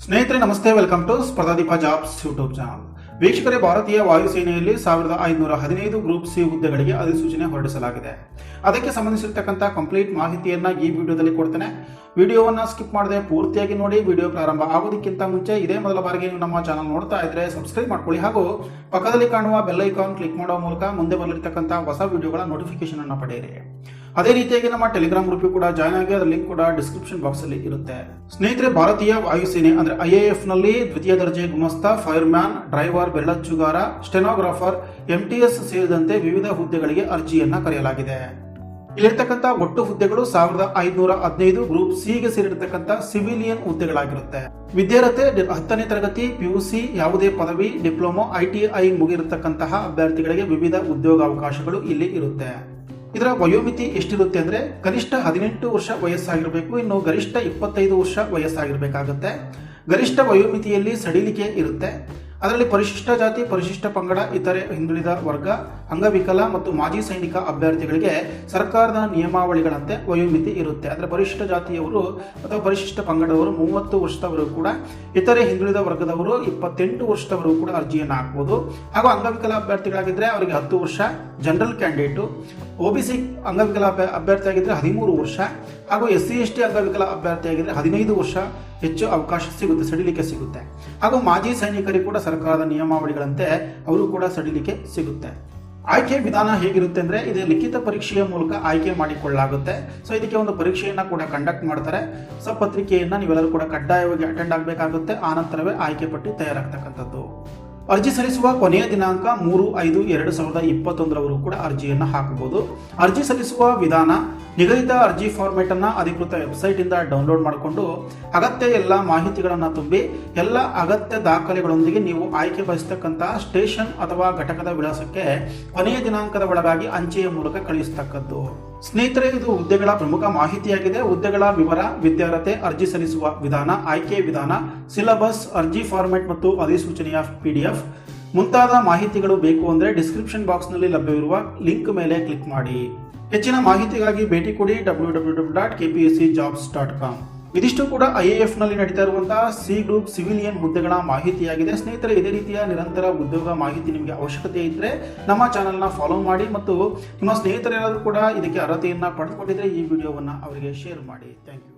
ಸ್ನೇಹಿತರೆ ನಮಸ್ತೆ, welcome to Spardhadeepa jobs YouTube channel. ವೀಕ್ಷಕರೇ, ಭಾರತೀಯ ವಾಯುಸೇನೆಯಲ್ಲಿ 1515 ಗ್ರೂಪ್ ಸಿ ಹುದ್ದೆಗಳಿಗೆ ಅಧಿಸೂಚನೆ ಹೊರಡಿಸಲಾಗಿದೆ. ಅದಕ್ಕೆ ಸಂಬಂಧಿಸಿರ್ತಕ್ಕಂಥ ಕಂಪ್ಲೀಟ್ ಮಾಹಿತಿಯನ್ನ ಈ ವಿಡಿಯೋದಲ್ಲಿ ಕೊಡ್ತೇನೆ. ವಿಡಿಯೋವನ್ನ ಸ್ಕಿಪ್ ಮಾಡದೆ ಪೂರ್ತಿಯಾಗಿ ನೋಡಿ. ವಿಡಿಯೋ ಪ್ರಾರಂಭ ಆಗೋದಕ್ಕಿಂತ ಮುಂಚೆ ಇದೇ ಮೊದಲ ಬಾರಿಗೆ ನೀವು ನಮ್ಮ ಚಾನಲ್ ನೋಡ್ತಾ ಇದ್ರೆ ಸಬ್ಸ್ಕ್ರೈಬ್ ಮಾಡ್ಕೊಳ್ಳಿ, ಹಾಗೂ ಪಕ್ಕದಲ್ಲಿ ಕಾಣುವ ಬೆಲ್ ಐಕಾನ್ ಕ್ಲಿಕ್ ಮಾಡುವ ಮೂಲಕ ಮುಂದೆ ಬರಲಿರ್ತಕ್ಕಂಥ ಹೊಸ ವಿಡಿಯೋಗಳ ನೋಟಿಫಿಕೇಶನ್ ಅನ್ನು ಪಡೆಯಿರಿ. ಅದೇ ರೀತಿಯಾಗಿ ನಮ್ಮ ಟೆಲಿಗ್ರಾಮ್ ಗ್ರೂಪ್ ಕೂಡ ಜಾಯ್ನ್ ಆಗಿ, ಅದರ ಲಿಂಕ್ ಕೂಡ ಡಿಸ್ಕ್ರಿಪ್ಷನ್ ಬಾಕ್ಸ್ ಅಲ್ಲಿ ಇರುತ್ತೆ. ಸ್ನೇಹಿತರೆ, ಭಾರತೀಯ ವಾಯುಸೇನೆ ಅಂದ್ರೆ IAF ನಲ್ಲಿ ದ್ವಿತೀಯ ದರ್ಜೆ ಗುಮಸ್ತಾ, ಫೈರ್ಮ್ಯಾನ್, ಡ್ರೈವರ್, ಬೆರಳಚ್ಚುಗಾರ, ಸ್ಟೆನೋಗ್ರಾಫರ್, MTS ಸೇರಿದಂತೆ ವಿವಿಧ ಹುದ್ದೆಗಳಿಗೆ ಅರ್ಜಿಯನ್ನ ಕರೆಯಲಾಗಿದೆ. ಇಲ್ಲಿರ್ತಕ್ಕಂಥ ಒಟ್ಟು ಹುದ್ದೆಗಳು 1515 ಗ್ರೂಪ್ ಸಿಗೆ ಸೇರಿರ್ತಕ್ಕಂಥ ಸಿವಿಲಿಯನ್ ಹುದ್ದೆಗಳಾಗಿರುತ್ತೆ. ವಿದ್ಯಾರ್ಥಿ 10ನೇ ತರಗತಿ, PUC, ಯಾವುದೇ ಪದವಿ, ಡಿಪ್ಲೊಮಾ, ITI ಮುಗಿರತಕ್ಕಂತಹ ಅಭ್ಯರ್ಥಿಗಳಿಗೆ ವಿವಿಧ ಉದ್ಯೋಗಾವಕಾಶಗಳು ಇಲ್ಲಿ ಇರುತ್ತೆ. ಇದರ ವಯೋಮಿತಿ ಎಷ್ಟಿರುತ್ತೆ ಅಂದ್ರೆ ಕನಿಷ್ಠ 18 ವರ್ಷ ವಯಸ್ಸಾಗಿರಬೇಕು, ಇನ್ನು ಗರಿಷ್ಠ 25 ವರ್ಷ ವಯಸ್ಸಾಗಿರಬೇಕಾಗುತ್ತೆ. ಗರಿಷ್ಠ ವಯೋಮಿತಿಯಲ್ಲಿ ಸಡಿಲಿಕೆ ಇರುತ್ತೆ. ಅದರಲ್ಲಿ ಪರಿಶಿಷ್ಟ ಜಾತಿ, ಪರಿಶಿಷ್ಟ ಪಂಗಡ, ಇತರೆ ಹಿಂದುಳಿದ ವರ್ಗ, ಅಂಗವಿಕಲ ಮತ್ತು ಮಾಜಿ ಸೈನಿಕ ಅಭ್ಯರ್ಥಿಗಳಿಗೆ ಸರ್ಕಾರದ ನಿಯಮಾವಳಿಗಳಂತೆ ವಯೋಮಿತಿ ಇರುತ್ತೆ. ಅಂದರೆ ಪರಿಶಿಷ್ಟ ಜಾತಿಯವರು ಅಥವಾ ಪರಿಶಿಷ್ಟ ಪಂಗಡದವರು 30 ವರ್ಷದವರೆಗೂ ಕೂಡ, ಇತರೆ ಹಿಂದುಳಿದ ವರ್ಗದವರು 28 ವರ್ಷದವರೆಗೂ ಕೂಡ ಅರ್ಜಿಯನ್ನು ಹಾಕಬಹುದು. ಹಾಗೂ ಅಂಗವಿಕಲ ಅಭ್ಯರ್ಥಿಗಳಾಗಿದ್ದರೆ ಅವರಿಗೆ 10 ವರ್ಷ, ಜನರಲ್ ಕ್ಯಾಂಡಿಡೇಟು, OBC ಅಂಗವಿಕಲ ಅಭ್ಯರ್ಥಿ ಆಗಿದ್ರೆ 13 ವರ್ಷ, ಹಾಗೂ SC ST ಅಂಗವಿಕಲ ಅಭ್ಯರ್ಥಿ ಆಗಿದ್ರೆ 15 ವರ್ಷ ಹೆಚ್ಚು ಅವಕಾಶ ಸಿಗುತ್ತೆ, ಸಡಿಲಿಕೆ ಸಿಗುತ್ತೆ. ಹಾಗೂ ಮಾಜಿ ಸೈನಿಕರಿಗೆ ಕೂಡ ಸರ್ಕಾರದ ನಿಯಮಾವಳಿಗಳಂತೆ ಅವರು ಕೂಡ ಸಡಿಲಿಕೆ ಸಿಗುತ್ತೆ. ಆಯ್ಕೆ ವಿಧಾನ ಹೇಗಿರುತ್ತೆ ಅಂದ್ರೆ ಇದು ಲಿಖಿತ ಪರೀಕ್ಷೆಯ ಮೂಲಕ ಆಯ್ಕೆ ಮಾಡಿಕೊಳ್ಳಲಾಗುತ್ತೆ. ಸೊ ಇದಕ್ಕೆ ಒಂದು ಪರೀಕ್ಷೆಯನ್ನ ಕೂಡ ಕಂಡಕ್ಟ್ ಮಾಡ್ತಾರೆ. ಸೊ ಪತ್ರಿಕೆಯನ್ನ ನೀವೆಲ್ಲರೂ ಕೂಡ ಕಡ್ಡಾಯವಾಗಿ ಅಟೆಂಡ್ ಆಗಬೇಕಾಗುತ್ತೆ. ಆ ನಂತರವೇ ಆಯ್ಕೆ ಪಟ್ಟಿ ತಯಾರಾಗ್ತಕ್ಕಂಥದ್ದು. ಅರ್ಜಿ ಸಲ್ಲಿಸುವ ಕೊನೆಯ ದಿನಾಂಕ 3/5/2021 ಕೂಡ ಅರ್ಜಿಯನ್ನು ಹಾಕಬಹುದು. ಅರ್ಜಿ ಸಲ್ಲಿಸುವ ವಿಧಾನ: ನಿಗದಿತ ಅರ್ಜಿ ಫಾರ್ಮೆಟ್ ಅನ್ನ ಅಧಿಕೃತ ವೆಬ್ಸೈಟ್ ಇಂದ ಡೌನ್ಲೋಡ್ ಮಾಡಿಕೊಂಡು ಅಗತ್ಯ ಎಲ್ಲ ಮಾಹಿತಿಗಳನ್ನು ತುಂಬಿ ಎಲ್ಲ ಅಗತ್ಯ ದಾಖಲೆಗಳೊಂದಿಗೆ ನೀವು ಆಯ್ಕೆ ಬಯಸತಕ್ಕಂತಹ ಸ್ಟೇಷನ್ ಅಥವಾ ಘಟಕದ ವಿಳಾಸಕ್ಕೆ ಕೊನೆಯ ದಿನಾಂಕದ ಒಳಗಾಗಿ ಅಂಚೆಯ ಮೂಲಕ ಕಳುಹಿಸತಕ್ಕದ್ದು. ಸ್ನೇಹಿತರೆ, ಇದು ಹುದ್ದೆಗಳ ಪ್ರಮುಖ ಮಾಹಿತಿಯಾಗಿದೆ. ಹುದ್ದೆಗಳ ವಿವರ, ವಿದ್ಯಾರ್ಹತೆ, ಅರ್ಜಿ ಸಲ್ಲಿಸುವ ವಿಧಾನ, ಆಯ್ಕೆ ವಿಧಾನ, ಸಿಲೆಬಸ್, ಅರ್ಜಿ ಫಾರ್ಮೆಟ್ ಮತ್ತು ಅಧಿಸೂಚನೆಯ PDF ಮುಂತಾದ ಮಾಹಿತಿಗಳು ಬೇಕು ಅಂದರೆ ಡಿಸ್ಕ್ರಿಪ್ಷನ್ ಬಾಕ್ಸ್ ನಲ್ಲಿ ಲಭ್ಯವಿರುವ ಲಿಂಕ್ ಮೇಲೆ ಕ್ಲಿಕ್ ಮಾಡಿ. ಹೆಚ್ಚಿನ ಮಾಹಿತಿಗಾಗಿ ಭೇಟಿ ಕೊಡಿ www.kpscjobs.com. ಇದಿಷ್ಟು ಕೂಡ IAF ನಲ್ಲಿ ನಡೀತಾ ಇರುವಂತಹ C ಗ್ರೂಪ್ ಸಿವಿಲಿಯನ್ ಹುದ್ದೆಗಳ ಮಾಹಿತಿಯಾಗಿದೆ. ಸ್ನೇಹಿತರೆ, ಇದೇ ರೀತಿಯ ನಿರಂತರ ಉದ್ಯೋಗ ಮಾಹಿತಿ ನಿಮಗೆ ಅವಶ್ಯಕತೆ ಇದ್ದರೆ ನಮ್ಮ ಚಾನಲ್ನ ಫಾಲೋ ಮಾಡಿ, ಮತ್ತು ನಿಮ್ಮ ಸ್ನೇಹಿತರೆಲ್ಲರೂ ಕೂಡ ಇದಕ್ಕೆ ಅರ್ಹತೆಯನ್ನು ಪಡೆದುಕೊಂಡಿದ್ರೆ ಈ ವಿಡಿಯೋವನ್ನು ಅವರಿಗೆ ಶೇರ್ ಮಾಡಿ. Thank you.